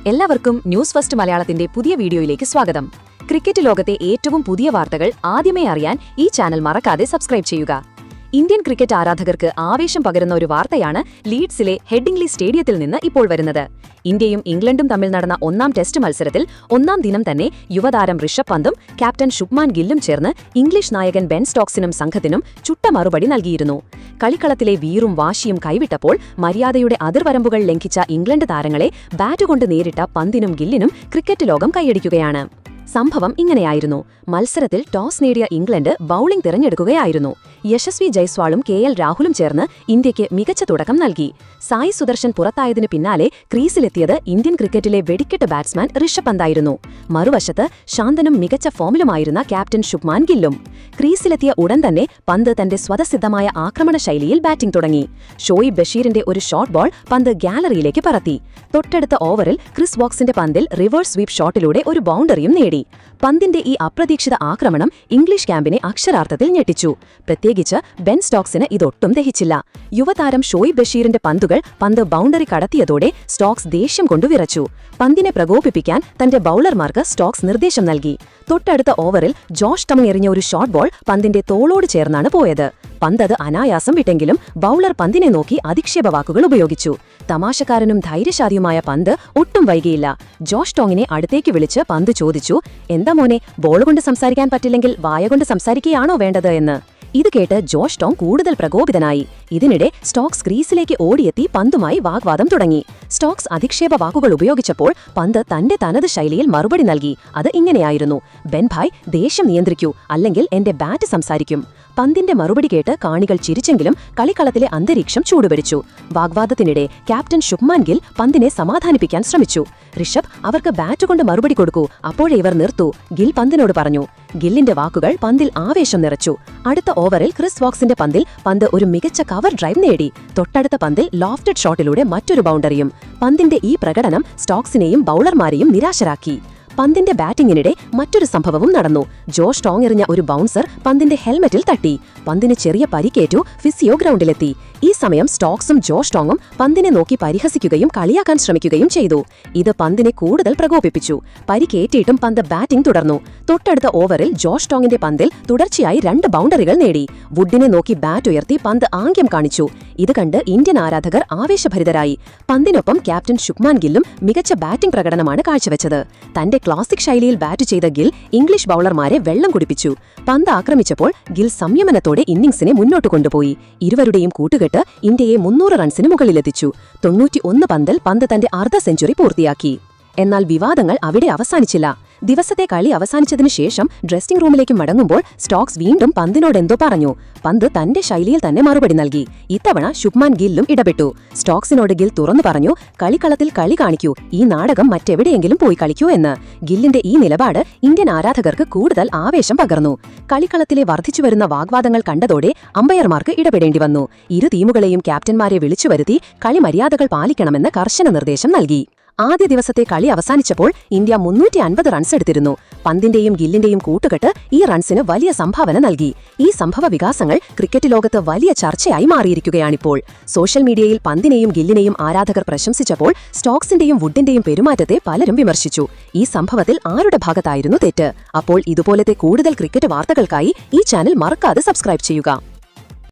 എല്ലാവർക്കും news first മലയാളത്തിന്റെ പുതിയ വീഡിയോയിലേക്ക് സ്വാഗതം. ക്രിക്കറ്റ് ലോകത്തെ ഏറ്റവും പുതിയ വാർത്തകൾ ആദ്യമേ അറിയാൻ ഈ ചാനൽ മറക്കാതെ സബ്സ്ക്രൈബ് ചെയ്യുക. ഇന്ത്യൻ ക്രിക്കറ്റ് ആരാധകർക്ക് ആവേശം പകരുന്ന ഒരു വാർത്തയാണ് ലീഡ്സിലെ ഹെഡിംഗ്ലി സ്റ്റേഡിയത്തിൽ നിന്ന് ഇപ്പോൾ വരുന്നത്. ഇന്ത്യയും ഇംഗ്ലണ്ടും തമ്മിൽ നടന്ന ഒന്നാം ടെസ്റ്റ് മത്സരത്തിൽ ഒന്നാം ദിനം തന്നെ യുവതാരം ഋഷഭ് പന്തും ക്യാപ്റ്റൻ ശുഭ്മാൻ ഗില്ലും ചേർന്ന് ഇംഗ്ലീഷ് നായകൻ ബെൻ സ്റ്റോക്സിനും സംഘത്തിനും ചുട്ട മറുപടി നൽകിയിരുന്നു. കളിക്കളത്തിലെ വീറും വാശിയും കൈവിട്ടപ്പോൾ മര്യാദയുടെ അതിർവരമ്പുകൾ ലംഘിച്ച ഇംഗ്ലണ്ട് താരങ്ങളെ ബാറ്റുകൊണ്ട് നേരിട്ട പന്തിനും ഗില്ലിനും ക്രിക്കറ്റ് ലോകം കൈയടിക്കുകയാണ്. സംഭവം ഇങ്ങനെയായിരുന്നു. മത്സരത്തിൽ ടോസ് നേടിയ ഇംഗ്ലണ്ട് ബൌളിംഗ് തിരഞ്ഞെടുക്കുകയായിരുന്നു. യശസ്വി ജയ്സ്വാളും KL രാഹുലും ചേർന്ന് ഇന്ത്യയ്ക്ക് മികച്ച തുടക്കം നൽകി. സായി സുദർശൻ പുറത്തായതിനു പിന്നാലെ ക്രീസിലെത്തിയത് ഇന്ത്യൻ ക്രിക്കറ്റിലെ വെടിക്കെട്ട് ബാറ്റ്സ്മാൻ ഋഷഭ് പന്തായിരുന്നു. മറുവശത്ത് ശാന്തനും മികച്ച ഫോമിലുമായിരുന്ന ക്യാപ്റ്റൻ ശുഭ്മാൻ ഗില്ലും. ക്രീസിലെത്തിയ ഉടൻ തന്നെ പന്ത് തന്റെ സ്വതസിദ്ധമായ ആക്രമണ ശൈലിയിൽ ബാറ്റിംഗ് തുടങ്ങി. ഷോയിബ് ബഷീറിന്റെ ഒരു ഷോർട്ട് ബോൾ പന്ത് ഗാലറിയിലേക്ക് പറത്തി. തൊട്ടടുത്ത ഓവറിൽ ക്രിസ് വോക്സിന്റെ പന്തിൽ റിവേഴ്സ് സ്വീപ്പ് ഷോട്ടിലൂടെ ഒരു ബൗണ്ടറിയും നേടി. പന്തിന്റെ ഈ അപ്രതീക്ഷിത ആക്രമണം ഇംഗ്ലീഷ് ക്യാമ്പിനെ അക്ഷരാർത്ഥത്തിൽ ഞെട്ടിച്ചു. പ്രത്യേകിച്ച് ബെൻ സ്റ്റോക്സിന് ഇതൊട്ടും ദഹിച്ചില്ല. യുവതാരം ഷോയിബ് ബഷീറിന്റെ പന്ത് ബൗണ്ടറി കടത്തിയതോടെ സ്റ്റോക്സ് ദേഷ്യം കൊണ്ടു വിറച്ചു. പന്തിനെ പ്രകോപിപ്പിക്കാൻ തന്റെ ബൌളർമാർക്ക് സ്റ്റോക്സ് നിർദ്ദേശം നൽകി. തൊട്ടടുത്ത ഓവറിൽ ജോഷ് ടമങ് എറിഞ്ഞ ഒരു ഷോർട്ട് ബോൾ പന്തിന്റെ തോളോട് ചേർന്നാണ് പോയത്. പന്തത് അനായാസം വിട്ടെങ്കിലും ബൌളർ പന്തിനെ നോക്കി അധിക്ഷേപ വാക്കുകൾ ഉപയോഗിച്ചു. തമാശക്കാരനും ധൈര്യശാലിയുമായ പന്ത് ഒട്ടും വൈകിയില്ല. ജോഷ് ടോങ്ങിനെ അടുത്തേക്ക് വിളിച്ച് പന്ത് ചോദിച്ചു, "എന്താ മോനെ, ബോൾ കൊണ്ട് സംസാരിക്കാൻ പറ്റില്ലെങ്കിൽ വായ കൊണ്ട് സംസാരിക്കുകയാണോ വേണ്ടത്?" എന്ന്. ഇത് കേട്ട് ജോഷ് ടോങ് കൂടുതൽ പ്രകോപിതനായി. ഇതിനിടെ സ്റ്റോക്സ് ക്രീസിലേക്ക് ഓടിയെത്തി പന്തുമായി വാഗ്വാദം തുടങ്ങി. സ്റ്റോക്സ് അധിക്ഷേപ വാക്കുകൾ ഉപയോഗിച്ചപ്പോൾ പന്ത് തന്റെ തനത് ശൈലിയിൽ മറുപടി നൽകി. അത് ഇങ്ങനെയായിരുന്നു: "ബെൻ ഭായ്, ദേഷ്യം നിയന്ത്രിക്കൂ, അല്ലെങ്കിൽ എന്റെ ബാറ്റ് സംസാരിക്കും." പന്തിന്റെ മറുപടി കേട്ട് കാണികൾ ചിരിച്ചെങ്കിലും കളിക്കളത്തിലെ അന്തരീക്ഷം ചൂടുപിടിച്ചു. വാഗ്വാദത്തിനിടെ ക്യാപ്റ്റൻ ശുഭ്മാൻ ഗിൽ പന്തിനെ സമാധാനിപ്പിക്കാൻ ശ്രമിച്ചു. "ഋഷഭ്, അവർക്ക് ബാറ്റ് കൊണ്ട് മറുപടി കൊടുക്കൂ, അപ്പോഴേ ഇവർ നിർത്തൂ," ഗിൽ പന്തിനോട് പറഞ്ഞു. ഗില്ലിന്റെ വാക്കുകൾ പന്തിൽ ആവേശം നിറച്ചു. അടുത്ത ഓവറിൽ ക്രിസ് വോക്സിന്റെ പന്ത് ഒരു മികച്ച കവർ ഡ്രൈവ് നേടി. തൊട്ടടുത്ത പന്തിൽ ലോഫ്റ്റഡ് ഷോട്ടിലൂടെ മറ്റൊരു ബൗണ്ടറിയും. പന്തിന്റെ ഈ പ്രകടനം സ്റ്റോക്സിനെയും ബൌളർമാരെയും നിരാശരാക്കി. പന്തിന്റെ ബാറ്റിംഗിനിടെ മറ്റൊരു സംഭവവും നടന്നു. ജോഷ് ടോങ് എറിഞ്ഞ ഒരു ബൗൺസർ പന്തിന്റെ ഹെൽമെറ്റിൽ തട്ടി. പന്തിന് ചെറിയ പരിക്കേറ്റു. ഫിസിയോ ഗ്രൗണ്ടിലെത്തി. ഈ സമയം സ്റ്റോക്സും ജോഷ് ടോങ്ങും പന്തിനെ നോക്കി പരിഹസിക്കുകയും കളിയാക്കാൻ ശ്രമിക്കുകയും ചെയ്തു. ഇത് പന്തിനെ കൂടുതൽ പ്രകോപിപ്പിച്ചു. പരിക്കേറ്റിയിട്ടും പന്ത് ബാറ്റിംഗ് തുടർന്നു. തൊട്ടടുത്ത ഓവറിൽ ജോഷ് ടോങ്ങിന്റെ പന്തിൽ തുടർച്ചയായി 2 ബൗണ്ടറികൾ നേടി. വുഡിനെ നോക്കി ബാറ്റ് ഉയർത്തി പന്ത് ആംഗ്യം കാണിച്ചു. ഇത് കണ്ട് ഇന്ത്യൻ ആരാധകർ ആവേശഭരിതരായി. പന്തിനൊപ്പം ക്യാപ്റ്റൻ ശുഭ്മാൻ ഗില്ലും മികച്ച ബാറ്റിംഗ് പ്രകടനമാണ് കാഴ്ചവെച്ചത്. തന്റെ ക്ലാസിക് ശൈലിയിൽ ബാറ്റ് ചെയ്ത ഗിൽ ഇംഗ്ലീഷ് ബൌളർമാരെ വെള്ളം കുടിപ്പിച്ചു. പന്ത് ആക്രമിച്ചപ്പോൾ ഗിൽ സംയമനത്തോടെ ഇന്നിംഗ്സിനെ മുന്നോട്ട് കൊണ്ടുപോയി. ഇരുവരുടെയും കൂട്ടുകെട്ട് ഇന്ത്യയെ 300 റൺസിന് മുകളിലെത്തിച്ചു. 91 പന്തിൽ പന്ത് തന്റെ അർദ്ധ സെഞ്ചുറി പൂർത്തിയാക്കി. എന്നാൽ വിവാദങ്ങൾ അവിടെ അവസാനിച്ചില്ല. ദിവസത്തെ കളി അവസാനിച്ചതിനു ശേഷം ഡ്രസ്സിംഗ് റൂമിലേക്ക് മടങ്ങുമ്പോൾ സ്റ്റോക്സ് വീണ്ടും പന്തിനോടെന്തോ പറഞ്ഞു. പന്ത് തന്റെ ശൈലിയിൽ തന്നെ മറുപടി നൽകി. ഇത്തവണ ശുഭ്മാൻ ഗില്ലും ഇടപെട്ടു. സ്റ്റോക്സിനോട് ഗിൽ തുറന്നു പറഞ്ഞു, "കളിക്കളത്തിൽ കളി കാണിക്കൂ, ഈ നാടകം മറ്റെവിടെയെങ്കിലും പോയി കളിക്കൂ" എന്ന്. ഗില്ലിന്റെ ഈ നിലപാട് ഇന്ത്യൻ ആരാധകർക്ക് കൂടുതൽ ആവേശം പകർന്നു. കളിക്കളത്തിലെ വർദ്ധിച്ചുവരുന്ന വാഗ്വാദങ്ങൾ കണ്ടതോടെ അമ്പയർമാർക്ക് ഇടപെടേണ്ടി വന്നു. ഇരു ടീമുകളെയും ക്യാപ്റ്റന്മാരെ വിളിച്ചുവരുത്തി കളി മര്യാദകൾ പാലിക്കണമെന്ന് കർശന നിർദ്ദേശം നൽകി. ആദ്യ ദിവസത്തെ കളി അവസാനിച്ചപ്പോൾ ഇന്ത്യ 350 റൺസ് എടുത്തിരുന്നു. പന്തിന്റെയും ഗില്ലിന്റെയും കൂട്ടുകെട്ട് ഈ റൺസിന് വലിയ സംഭാവന നൽകി. ഈ സംഭവ വികാസങ്ങൾ ക്രിക്കറ്റ് ലോകത്ത് വലിയ ചർച്ചയായി മാറിയിരിക്കുകയാണിപ്പോൾ. സോഷ്യൽ മീഡിയയിൽ പന്തിനെയും ഗില്ലിനെയും ആരാധകർ പ്രശംസിച്ചപ്പോൾ സ്റ്റോക്സിന്റെയും വുഡിന്റെയും പെരുമാറ്റത്തെ പലരും വിമർശിച്ചു. ഈ സംഭവത്തിൽ ആരുടെ ഭാഗത്തായിരുന്നു തെറ്റ്? അപ്പോൾ ഇതുപോലത്തെ കൂടുതൽ ക്രിക്കറ്റ് വാർത്തകൾക്കായി ഈ ചാനൽ മറക്കാതെ സബ്സ്ക്രൈബ് ചെയ്യുക.